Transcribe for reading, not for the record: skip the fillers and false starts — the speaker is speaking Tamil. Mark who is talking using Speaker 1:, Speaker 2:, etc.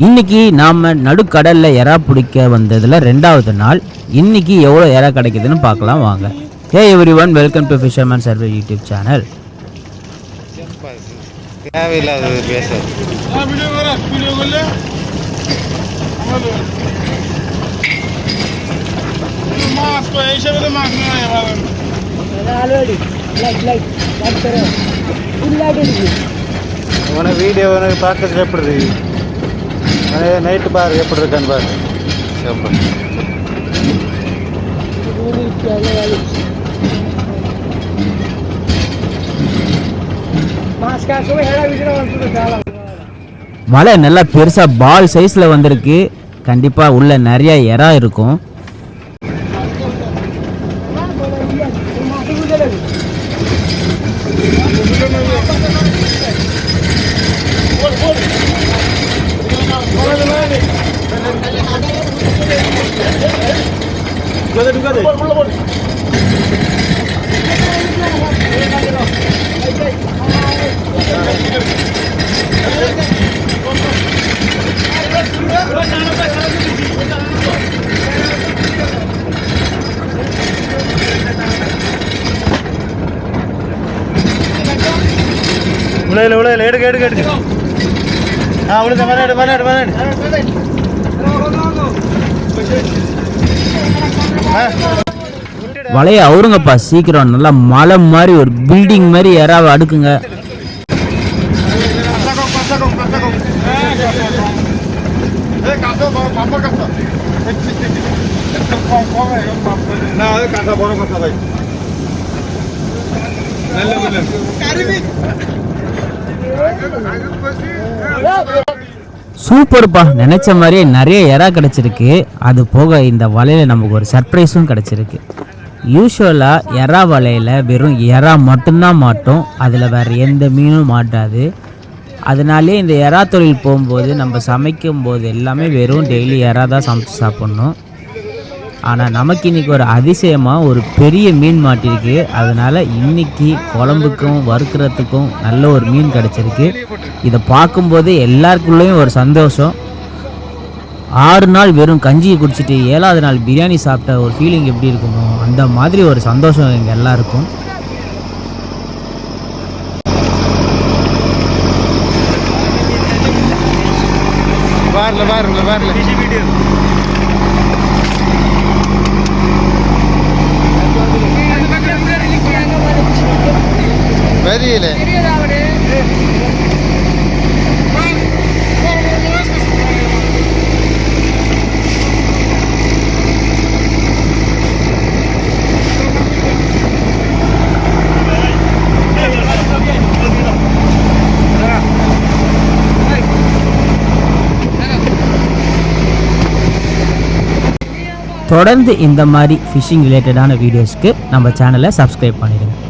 Speaker 1: இன்னைக்கு நாம நடுக்கடல்ல எறா பிடிக்க வந்ததுல 2வது நாள். இன்னைக்கு எவ்வளோ எறா கிடைக்குதுன்னு பார்க்கலாம் வாங்க. ஹே everyone, welcome to fisherman survey YouTube channel.
Speaker 2: தேவையில்லாதது பேச உனக்கு வீடியோ உனக்கு பார்க்கறதுக்கு எப்படி இருக்கு? நைட்டு பாரு எப்படி இருக்கான்னு பாரு.
Speaker 1: வலை நல்லா பெருசா பால் சைஸ்ல வந்திருக்கு. கண்டிப்பா உள்ள நிறைய எறா இருக்கும்.
Speaker 2: உள்ள எடுக்க உள்ள மராடு
Speaker 1: வலையை அவருங்கப்பா சீக்கிரம். நல்லா மலை மாதிரி ஒரு பில்டிங் மாதிரி எறாவை அடுக்குங்க. சூப்பர்ப்பா, நினைச்ச மாதிரியே நிறைய எறா கிடைச்சிருக்கு. அது போக இந்த வலையில நமக்கு ஒரு சர்ப்ரைஸும் கிடைச்சிருக்கு. யூஸ்வலாக எறா வலையில் வெறும் எறா மட்டும்தான் மாட்டோம், அதில் வேறு எந்த மீனும் மாட்டாது. அதனாலே இந்த எறா தொழில் போகும்போது நம்ம சமைக்கும் போது எல்லாமே வெறும் டெய்லி எறா தான் சமைச்சு சாப்பிட்ணும். ஆனால் நமக்கு இன்றைக்கி ஒரு அதிசயமாக ஒரு பெரிய மீன் மாட்டிருக்கு. அதனால் இன்றைக்கி குழம்புக்கும் வறுக்கிறதுக்கும் நல்ல ஒரு மீன் கிடச்சிருக்கு. இதை பார்க்கும்போது எல்லாருக்குள்ளேயும் ஒரு சந்தோஷம். 6 நாள் வெறும் கஞ்சியை குடிச்சிட்டு 7வது நாள் பிரியாணி சாப்பிட்ட ஒரு ஃபீலிங் எப்படி இருக்குமோ அந்த மாதிரி ஒரு சந்தோஷம் எங்கள் எல்லாருக்கும்.
Speaker 2: தெரியல
Speaker 1: தொடர்ந்து இந்த மாதிரி ஃபிஷிங் ரிலேட்டடான வீடியோஸ்க்கு நம்ம சேனலை சப்ஸ்கிரைப் பண்ணிடுங்க.